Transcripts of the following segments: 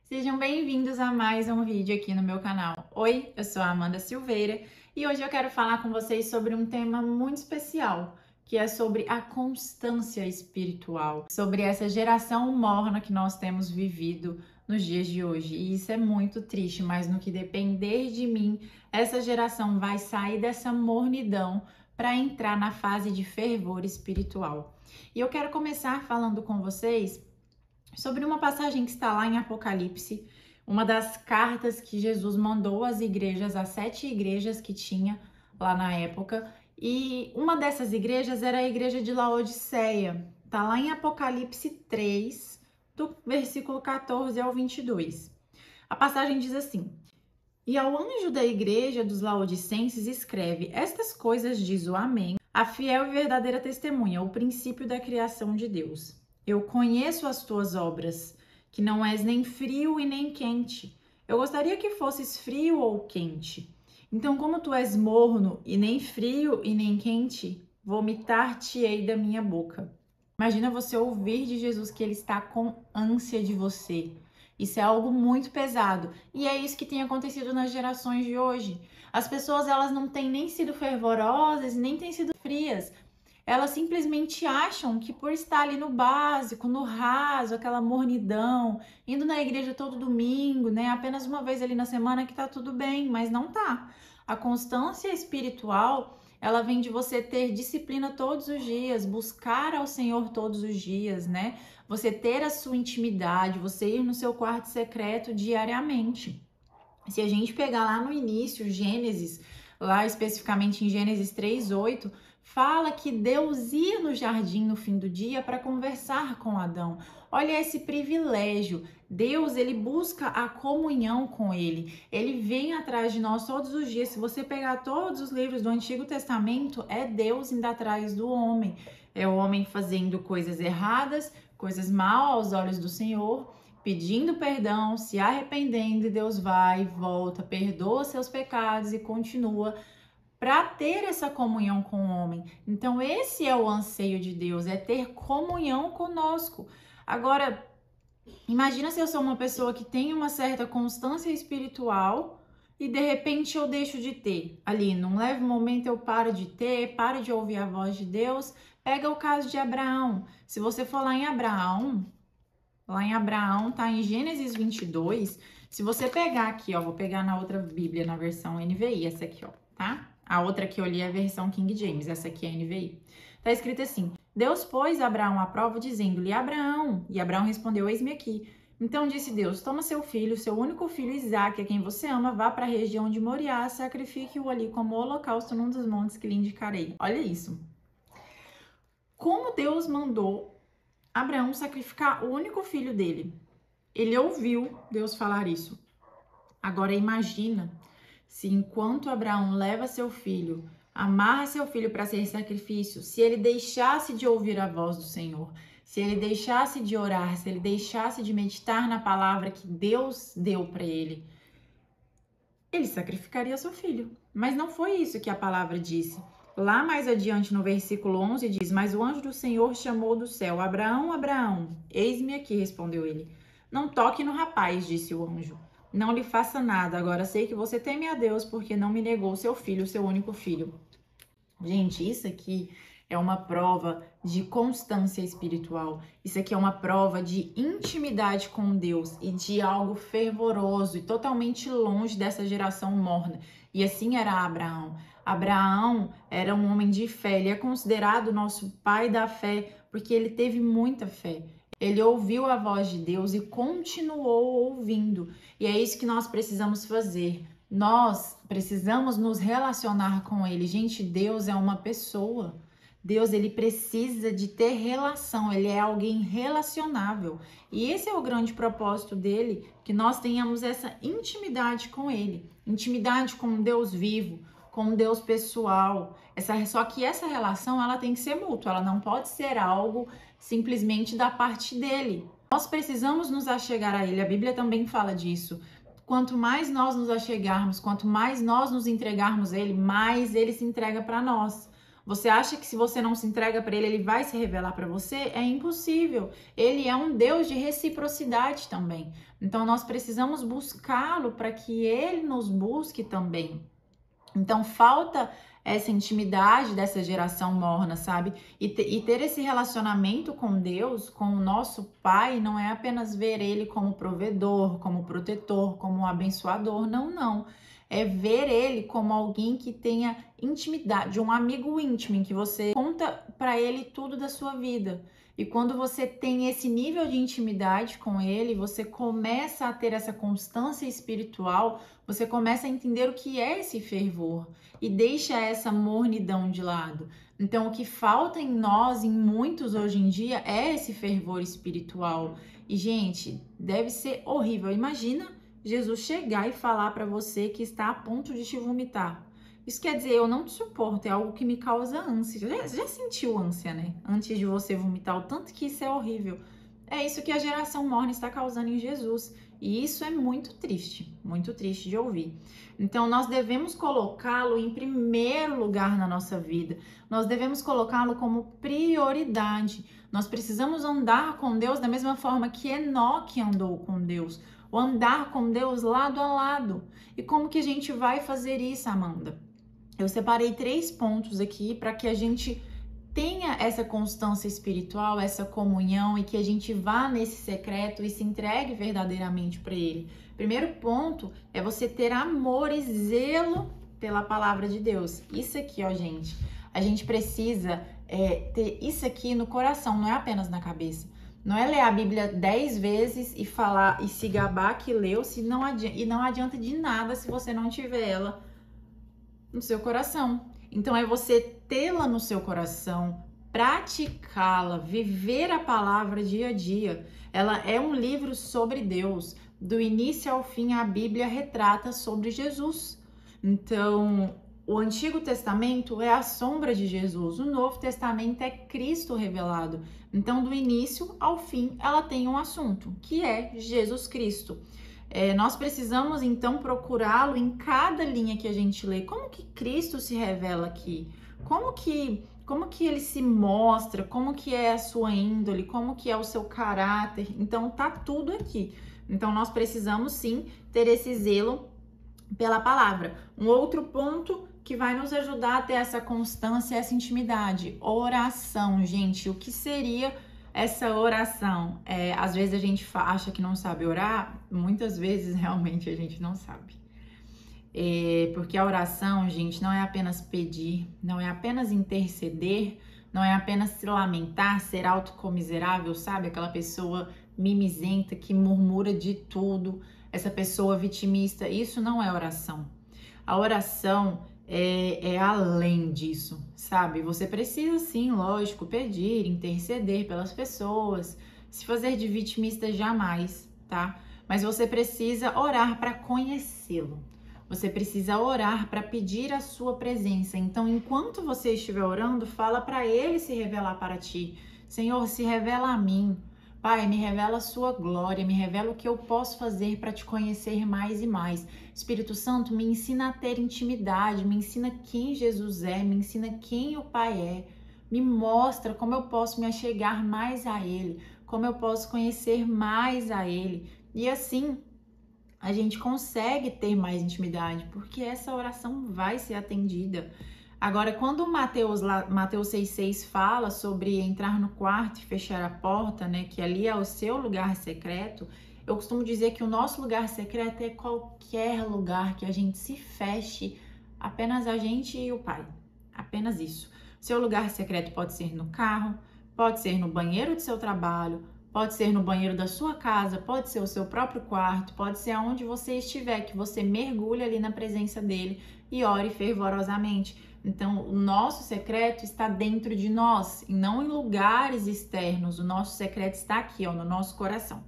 Sejam bem-vindos a mais um vídeo aqui no meu canal. Oi, eu sou a Amanda Silveira e hoje eu quero falar com vocês sobre um tema muito especial, que é sobre a constância espiritual, sobre essa geração morna que nós temos vivido nos dias de hoje. E isso é muito triste, mas no que depender de mim, essa geração vai sair dessa mornidão para entrar na fase de fervor espiritual. E eu quero começar falando com vocês sobre uma passagem que está lá em Apocalipse, uma das cartas que Jesus mandou às igrejas, às 7 igrejas que tinha lá na época. E uma dessas igrejas era a igreja de Laodiceia. Está lá em Apocalipse 3, do versículo 14 ao 22. A passagem diz assim: E ao anjo da igreja dos Laodicenses escreve: Estas coisas diz o Amém, a fiel e verdadeira testemunha, o princípio da criação de Deus. Eu conheço as tuas obras, que não és nem frio e nem quente. Eu gostaria que fosses frio ou quente. Então, como tu és morno e nem frio e nem quente, vomitar-te-ei da minha boca. Imagina você ouvir de Jesus que ele está com ânsia de você. Isso é algo muito pesado. E é isso que tem acontecido nas gerações de hoje. As pessoas, elas não têm nem sido fervorosas, nem têm sido frias. Elas simplesmente acham que por estar ali no básico, no raso, aquela mornidão, indo na igreja todo domingo, né, apenas uma vez ali na semana que tá tudo bem, mas não tá. A constância espiritual, ela vem de você ter disciplina todos os dias, buscar ao Senhor todos os dias, né? Você ter a sua intimidade, você ir no seu quarto secreto diariamente. Se a gente pegar lá no início, Gênesis, lá especificamente em Gênesis 3:8, fala que Deus ia no jardim no fim do dia para conversar com Adão. Olha esse privilégio. Deus, ele busca a comunhão com ele. Ele vem atrás de nós todos os dias. Se você pegar todos os livros do Antigo Testamento, é Deus indo atrás do homem. É o homem fazendo coisas erradas, coisas mal aos olhos do Senhor, pedindo perdão, se arrependendo, e Deus vai, volta, perdoa seus pecados e continua para ter essa comunhão com o homem. Então esse é o anseio de Deus, é ter comunhão conosco. Agora, imagina se eu sou uma pessoa que tem uma certa constância espiritual e de repente eu deixo de ter. Ali, num leve momento eu paro de ter, paro de ouvir a voz de Deus. Pega o caso de Abraão. Se você for lá em Abraão, tá em Gênesis 22. Se você pegar aqui, ó, vou pegar na outra Bíblia, na versão NVI, essa aqui, ó, tá? A outra que eu li é a versão King James, essa aqui é a NVI. Tá escrito assim: Deus pôs Abraão à prova, dizendo-lhe: Abraão. E Abraão respondeu: Eis-me aqui. Então disse Deus: Toma seu filho, seu único filho Isaque, a quem você ama, vá para a região de Moriá, sacrifique-o ali como holocausto num dos montes que lhe indicarei. Olha isso. Como Deus mandou Abraão sacrificar o único filho dele. Ele ouviu Deus falar isso. Agora imagina se enquanto Abraão leva seu filho, amarra seu filho para ser sacrifício, se ele deixasse de ouvir a voz do Senhor, se ele deixasse de orar, se ele deixasse de meditar na palavra que Deus deu para ele sacrificaria seu filho. Mas não foi isso que a palavra disse. Lá mais adiante no versículo 11 diz: Mas o anjo do Senhor chamou do céu: Abraão, Abraão. Eis-me aqui, respondeu ele. Não toque no rapaz, disse o anjo. Não lhe faça nada. Agora sei que você teme a Deus porque não me negou seu filho, seu único filho. Gente, isso aqui é uma prova de constância espiritual. Isso aqui é uma prova de intimidade com Deus e de algo fervoroso e totalmente longe dessa geração morna. E assim era Abraão. Abraão era um homem de fé. Ele é considerado nosso pai da fé porque ele teve muita fé. Ele ouviu a voz de Deus e continuou ouvindo. E é isso que nós precisamos fazer. Nós precisamos nos relacionar com ele. Gente, Deus é uma pessoa. Deus, ele precisa de ter relação. Ele é alguém relacionável. E esse é o grande propósito dele, que nós tenhamos essa intimidade com ele. Intimidade com Deus vivo, com Deus pessoal. Só que essa relação, ela tem que ser mútua. Ela não pode ser algo simplesmente da parte dele. Nós precisamos nos achegar a ele. A Bíblia também fala disso. Quanto mais nós nos achegarmos, quanto mais nós nos entregarmos a ele, mais ele se entrega para nós. Você acha que se você não se entrega para ele, ele vai se revelar para você? É impossível. Ele é um Deus de reciprocidade também. Então nós precisamos buscá-lo para que ele nos busque também. Então falta essa intimidade dessa geração morna, sabe? E ter esse relacionamento com Deus, com o nosso Pai, não é apenas ver Ele como provedor, como protetor, como um abençoador, não, não. É ver Ele como alguém que tenha intimidade, um amigo íntimo, em que você conta para Ele tudo da sua vida. E quando você tem esse nível de intimidade com Ele, você começa a ter essa constância espiritual, você começa a entender o que é esse fervor e deixa essa mornidão de lado. Então, o que falta em nós, em muitos hoje em dia, é esse fervor espiritual. E, gente, deve ser horrível. Imagina Jesus chegar e falar para você que está a ponto de te vomitar. Isso quer dizer, eu não te suporto, é algo que me causa ânsia. Já sentiu ânsia, né? Antes de você vomitar, o tanto que isso é horrível. É isso que a geração morna está causando em Jesus. E isso é muito triste de ouvir. Então, nós devemos colocá-lo em primeiro lugar na nossa vida. Nós devemos colocá-lo como prioridade. Nós precisamos andar com Deus da mesma forma que Enoque andou com Deus. O andar com Deus lado a lado. E como que a gente vai fazer isso, Amanda? Eu separei 3 pontos aqui para que a gente tenha essa constância espiritual, essa comunhão e que a gente vá nesse secreto e se entregue verdadeiramente para Ele. Primeiro ponto é você ter amor e zelo pela palavra de Deus. Isso aqui, ó, gente, a gente precisa ter isso aqui no coração, não é apenas na cabeça. Não é ler a Bíblia 10 vezes e falar e se gabar que leu, e não adianta de nada se você não tiver ela no seu coração. Então é você tê-la no seu coração, praticá-la, viver a palavra dia a dia. Ela é um livro sobre Deus. Do início ao fim, a Bíblia retrata sobre Jesus. Então, o Antigo Testamento é a sombra de Jesus. O Novo Testamento é Cristo revelado. Então, do início ao fim, ela tem um assunto, que é Jesus Cristo. Nós precisamos, então, procurá-lo em cada linha que a gente lê. Como que Cristo se revela aqui? Como que ele se mostra? Como que é a sua índole? Como que é o seu caráter? Então, tá tudo aqui. Então, nós precisamos, sim, ter esse zelo pela palavra. Um outro ponto que vai nos ajudar a ter essa constância, essa intimidade. Oração, gente. O que seria essa oração? Às vezes a gente acha que não sabe orar, muitas vezes realmente a gente não sabe. Porque a oração, gente, não é apenas pedir, não é apenas interceder, não é apenas se lamentar, ser autocomiserável, sabe? Aquela pessoa mimizenta que murmura de tudo, essa pessoa vitimista, isso não é oração. A oração é além disso, sabe? Você precisa sim, lógico, pedir, interceder pelas pessoas, se fazer de vitimista jamais, tá? Mas você precisa orar para conhecê-lo. Você precisa orar para pedir a sua presença. Então, enquanto você estiver orando, fala para ele se revelar para ti. Senhor, se revela a mim. Pai, me revela a sua glória, me revela o que eu posso fazer para te conhecer mais e mais. Espírito Santo, me ensina a ter intimidade, me ensina quem Jesus é, me ensina quem o Pai é. Me mostra como eu posso me achegar mais a Ele, como eu posso conhecer mais a Ele. E assim, a gente consegue ter mais intimidade, porque essa oração vai ser atendida. Agora, quando Mateus 6,6 fala sobre entrar no quarto e fechar a porta, né, que ali é o seu lugar secreto, eu costumo dizer que o nosso lugar secreto é qualquer lugar que a gente se feche, apenas a gente e o Pai, apenas isso. Seu lugar secreto pode ser no carro, pode ser no banheiro do seu trabalho, pode ser no banheiro da sua casa, pode ser o seu próprio quarto, pode ser aonde você estiver, que você mergulhe ali na presença dele e ore fervorosamente. Então, o nosso secreto está dentro de nós e não em lugares externos. O nosso secreto está aqui, ó, no nosso coração.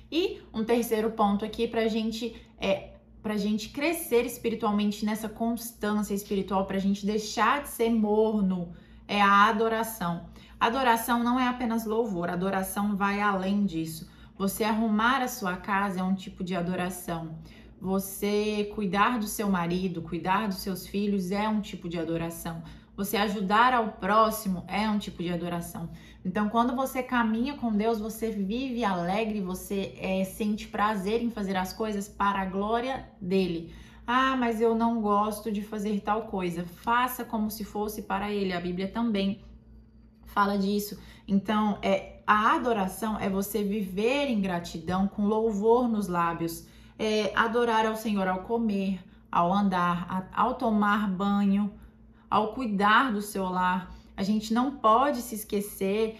E um terceiro ponto aqui para a gente crescer espiritualmente nessa constância espiritual, para a gente deixar de ser morno, é a adoração. Adoração não é apenas louvor, adoração vai além disso. Você arrumar a sua casa é um tipo de adoração. Você cuidar do seu marido, cuidar dos seus filhos é um tipo de adoração. Você ajudar ao próximo é um tipo de adoração. Então, quando você caminha com Deus, você vive alegre, você sente prazer em fazer as coisas para a glória dele. Ah, mas eu não gosto de fazer tal coisa. Faça como se fosse para ele. A Bíblia também fala disso. Então, a adoração é você viver em gratidão com louvor nos lábios. Adorar ao Senhor ao comer, ao andar, ao tomar banho, ao cuidar do seu lar. A gente não pode se esquecer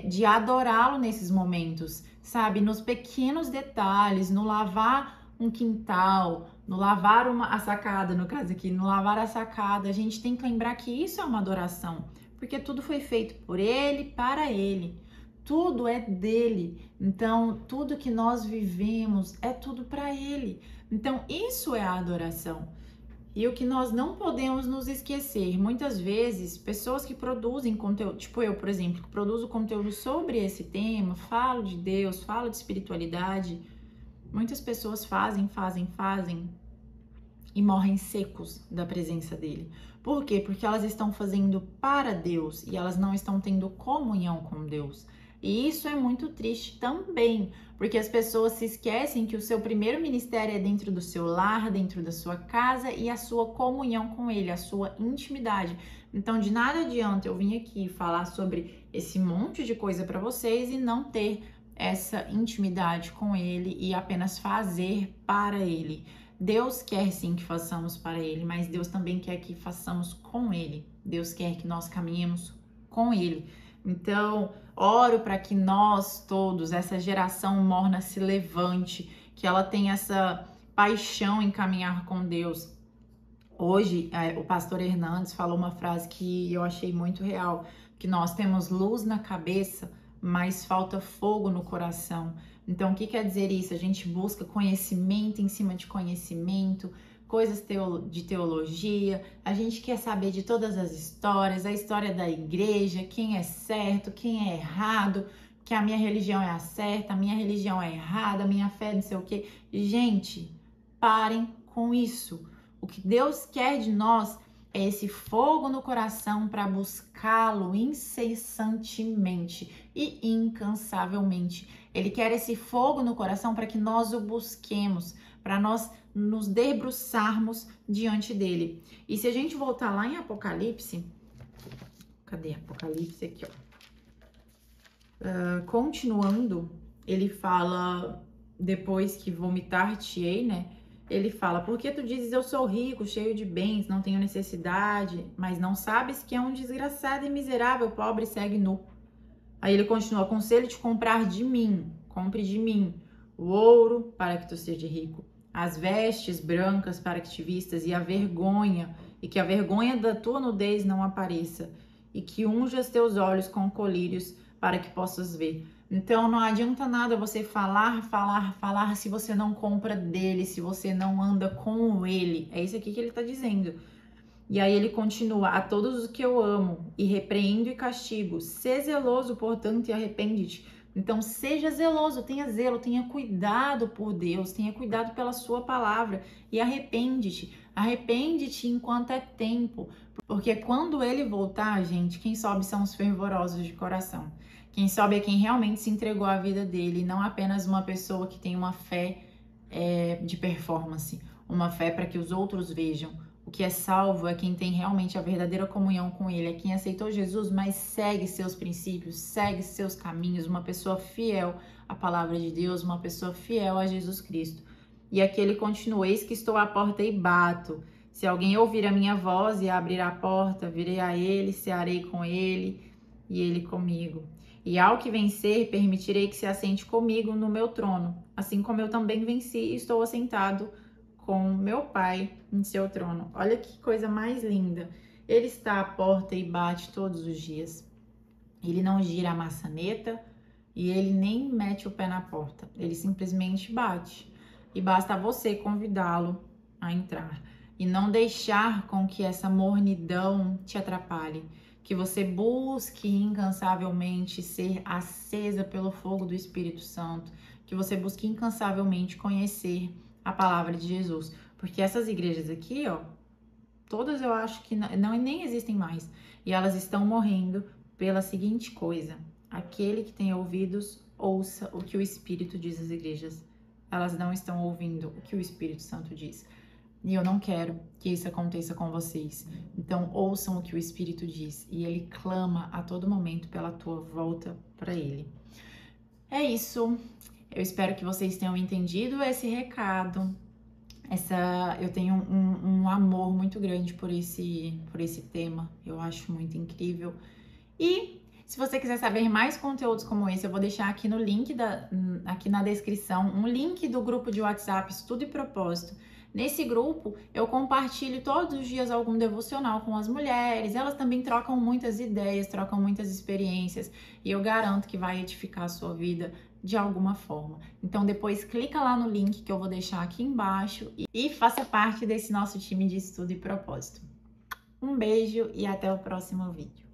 de adorá-lo nesses momentos, sabe? Nos pequenos detalhes, no lavar um quintal, no lavar a sacada, no caso aqui, no lavar a sacada. A gente tem que lembrar que isso é uma adoração, porque tudo foi feito por ele, para ele. Tudo é dele. Então, tudo que nós vivemos é tudo para ele. Então, isso é a adoração. E o que nós não podemos nos esquecer, muitas vezes, pessoas que produzem conteúdo, tipo eu, por exemplo, que produzo conteúdo sobre esse tema, falo de Deus, falo de espiritualidade, muitas pessoas fazem e morrem secos da presença dele. Por quê? Porque elas estão fazendo para Deus e elas não estão tendo comunhão com Deus. E isso é muito triste também, porque as pessoas se esquecem que o seu primeiro ministério é dentro do seu lar, dentro da sua casa e a sua comunhão com ele, a sua intimidade. Então, de nada adianta eu vir aqui falar sobre esse monte de coisa para vocês e não ter essa intimidade com ele e apenas fazer para ele. Deus quer sim que façamos para ele, mas Deus também quer que façamos com ele. Deus quer que nós caminhemos com ele. Então, oro para que nós todos, essa geração morna se levante, que ela tenha essa paixão em caminhar com Deus. Hoje, o pastor Hernandes falou uma frase que eu achei muito real, que nós temos luz na cabeça, mas falta fogo no coração. Então, o que quer dizer isso? A gente busca conhecimento em cima de conhecimento, coisas de teologia, a gente quer saber de todas as histórias, a história da igreja, quem é certo, quem é errado, que a minha religião é a certa, a minha religião é errada, a minha fé não sei o quê. Gente, parem com isso. O que Deus quer de nós é esse fogo no coração para buscá-lo incessantemente e incansavelmente. Ele quer esse fogo no coração para que nós o busquemos, para nós nos debruçarmos diante dele. E se a gente voltar lá em Apocalipse, cadê Apocalipse aqui, ó? Continuando, ele fala, depois que vomitar-te-ei, né? Ele fala, porque tu dizes, eu sou rico, cheio de bens, não tenho necessidade, mas não sabes que é um desgraçado e miserável, pobre e segue nu. Aí ele continua, aconselho-te comprar de mim, compre de mim o ouro para que tu seja rico, as vestes brancas para que te vistas e a vergonha, e que a vergonha da tua nudez não apareça, e que unjas teus olhos com colírios para que possas ver. Então não adianta nada você falar se você não compra dele, se você não anda com ele. É isso aqui que ele está dizendo. E aí ele continua, a todos os que eu amo e repreendo e castigo, sê zeloso, portanto, e arrepende-te. Então seja zeloso, tenha zelo, tenha cuidado por Deus, tenha cuidado pela sua palavra e arrepende-te. Arrepende-te enquanto é tempo, porque quando ele voltar, gente, quem sobe são os fervorosos de coração. Quem sobe é quem realmente se entregou à vida dele, não apenas uma pessoa que tem uma fé de performance, uma fé para que os outros vejam. O que é salvo é quem tem realmente a verdadeira comunhão com ele, é quem aceitou Jesus, mas segue seus princípios, segue seus caminhos, uma pessoa fiel à palavra de Deus, uma pessoa fiel a Jesus Cristo. E aqui ele continua, eis que estou à porta e bato. Se alguém ouvir a minha voz e abrir a porta, virei a ele, cearei com ele e ele comigo. E ao que vencer, permitirei que se assente comigo no meu trono, assim como eu também venci e estou assentado com meu Pai em seu trono. Olha que coisa mais linda. Ele está à porta e bate todos os dias. Ele não gira a maçaneta e ele nem mete o pé na porta. Ele simplesmente bate. E basta você convidá-lo a entrar. E não deixar com que essa mornidão te atrapalhe. Que você busque incansavelmente ser acesa pelo fogo do Espírito Santo. Que você busque incansavelmente conhecer a palavra de Jesus. Porque essas igrejas aqui, ó, Todas eu acho que não nem existem mais. E elas estão morrendo pela seguinte coisa: aquele que tem ouvidos, ouça o que o Espírito diz às igrejas. Elas não estão ouvindo o que o Espírito Santo diz. E eu não quero que isso aconteça com vocês. Então, ouçam o que o Espírito diz. E ele clama a todo momento pela tua volta para ele. É isso. Eu espero que vocês tenham entendido esse recado. Eu tenho um amor muito grande por esse tema. Eu acho muito incrível. E se você quiser saber mais conteúdos como esse, eu vou deixar aqui no link aqui na descrição um link do grupo de WhatsApp Estudo e Propósito. Nesse grupo, eu compartilho todos os dias algum devocional com as mulheres. Elas também trocam muitas ideias, trocam muitas experiências. E eu garanto que vai edificar a sua vida de alguma forma. Então, depois clica lá no link que eu vou deixar aqui embaixo e faça parte desse nosso time de estudo e propósito. Um beijo e até o próximo vídeo.